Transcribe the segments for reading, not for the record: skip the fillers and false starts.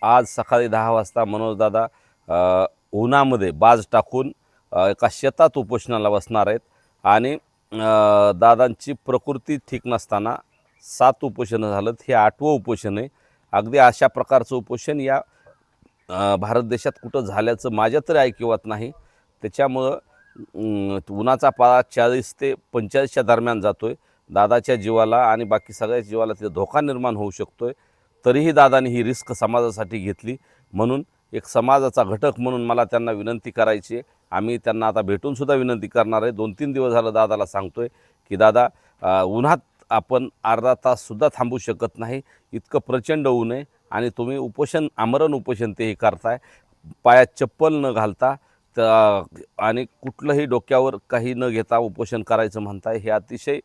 आज सकाळी 10 वाजता मनोजदादा उन्हामध्ये बाज टाकून एका शेतात उपोषणाला बसणार आहेत आणि दादांची प्रकृती ठीक नसताना 7 उपोषणं झालं, हे 8वं उपोषण आहे. अगदी अशा प्रकारचं उपोषण या भारत देशात कुठं झाल्याचं माझ्या तरी ऐकिवात नाही. त्याच्यामुळं उन्हाचा पारा 40 ते 45च्या दरम्यान जातोय. दादाच्या जीवाला आणि बाकी सगळ्या जीवाला तिथे धोका निर्माण होऊ शकतोय. तरीही दादांनी ही रिस्क समाजासाठी घेतली. म्हणून एक समाजाचा घटक म्हणून मला त्यांना विनंती करायची आहे. आम्ही त्यांना आता भेटूनसुद्धा विनंती करणार आहे. 2-3 दिवस झालं दादाला सांगतोय की दादा, उन्हात आपण अर्धा ताससुद्धा थांबू शकत नाही. इतकं प्रचंड ऊन आहे आणि तुम्ही उपोषण, आमरण उपोषण तेही करताय. पायात चप्पल न घालता आणि कुठलंही डोक्यावर काही न घेता उपोषण करायचं म्हणताय. हे अतिशय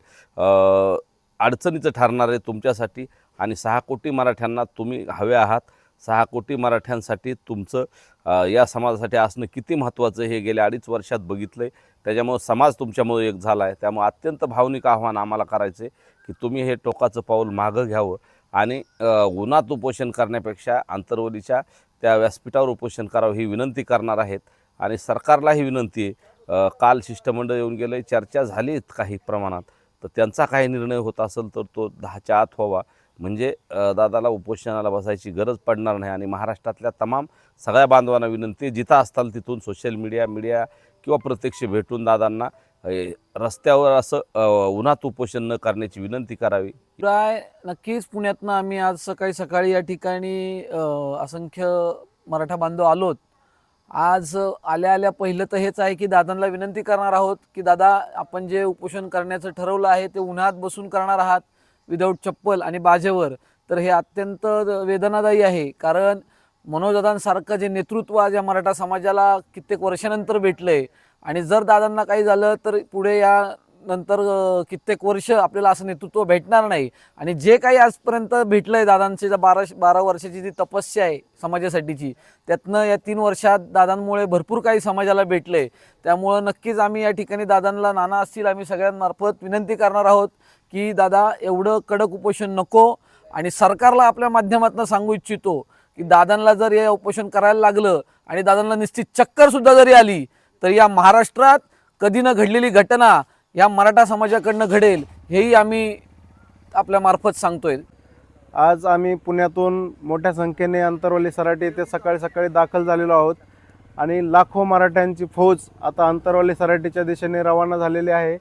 अडचणीचं ठरणार आहे तुमच्यासाठी आणि 6 कोटी मराठ्यांना तुम्ही हवे आहात. 6 कोटी मराठ्यांसाठी तुमचं या समाजासाठी असणं किती महत्त्वाचं हे गेल्या 2.5 वर्षात बघितलं आहे. त्याच्यामुळं समाज तुमच्यामुळे एक झाला आहे. त्यामुळे अत्यंत भावनिक आव्हान आम्हाला करायचं आहे की तुम्ही हे टोकाचं पाऊल मागं घ्यावं आणि उन्हात उपोषण करण्यापेक्षा आंतरवलीच्या त्या व्यासपीठावर उपोषण करावं ही विनंती करणार आहेत. आणि सरकारलाही विनंती आहे, काल शिष्टमंडळ येऊन गेलं, चर्चा झाली काही प्रमाणात, तर त्यांचा काही निर्णय होत असेल तर तो 10च्या आत व्हावा. म्हणजे दादाला उपोषणाला बसायची गरज पडणार नाही. आणि महाराष्ट्रातल्या तमाम सगळ्या बांधवांना विनंती, जिथं असताल तिथून सोशल मीडिया किंवा प्रत्यक्ष भेटून दादांना रस्त्यावर असं उन्हात उपोषण न करण्याची विनंती करावी. नक्कीच पुण्यातनं आम्ही आज सकाळी या ठिकाणी असंख्य मराठा बांधव आलोत. आज आल्या पहिलं तर हेच आहे की दादांना विनंती करणार आहोत की दादा, आपण जे उपोषण करण्याचं ठरवलं आहे ते उन्हात बसून करणार आहात, विदाऊट चप्पल आणि बाजेवर. तर हे अत्यंत वेदनादायी आहे, कारण मनोजदादांसारखं जे नेतृत्व आज या मराठा समाजाला कित्येक वर्षानंतर भेटलंय आणि जर दादांना काही झालं तर पुढे या नंतर कित्येक वर्ष आपल्याला असं नेतृत्व भेटणार नाही. आणि जे काही आजपर्यंत भेटलंय दादांची 12 वर्षाची जी तपस्या आहे समाजासाठीची, त्यातनं या 3 वर्षात दादांमुळे भरपूर काही समाजाला भेटलंय. त्यामुळं नक्कीच आम्ही या ठिकाणी दादांना, नाना असतील, आम्ही सगळ्यांमार्फत विनंती करणार आहोत की दादा, एवढं कडक उपोषण नको. आणि सरकारला आपल्या माध्यमातून सांगू इच्छितो की दादांना जर हे उपोषण करायला लागलं आणि दादांना निश्चित चक्करसुद्धा जरी आली तर या महाराष्ट्रात कधी न घडलेली घटना या मराठा समाजाकडनं घडेल, हेही आम्ही आपल्या मार्फत सांगतोय. आज आम्ही पुण्यातून मोठ्या संख्येने अंतरवली सराटी येथे सकाळी दाखल झालेलो आहोत आणि लाखो मराठ्यांची फौज आता अंतरवली सराटीच्या दिशेने रवाना झालेली आहे.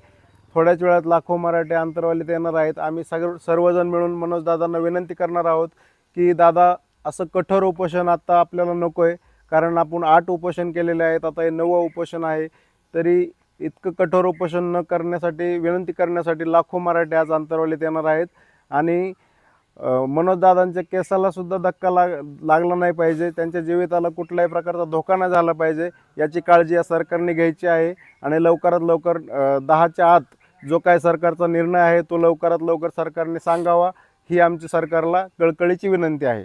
थोड्याच वेळात लाखो मराठे अंतरवलीत येणार आहेत. आम्ही सर्वजण मिळून मनोजदादांना विनंती करणार आहोत की दादा, असं कठोर उपोषण आता आपल्याला नको आहे, कारण आपण 8 उपोषण केलेले आहेत, आता हे 9वं उपोषण आहे. तरी इतकं कठोर उपोषण न करण्यासाठी, विनंती करण्यासाठी लाखो मराठे आज अंतरवलीत येणार आहेत. आणि मनोजदादांच्या केसाला सुद्धा धक्का लागला नाही पाहिजे, त्यांच्या जीविताला कुठल्याही प्रकारचा धोका नाही झाला पाहिजे, याची काळजी या सरकारने घ्यायची आहे. आणि लवकरात लवकर 10च्या आत जो काय सरकारचा निर्णय आहे तो लवकरात लवकर सरकारने सांगावा, ही आमची सरकारला कळकळीची विनंती आहे.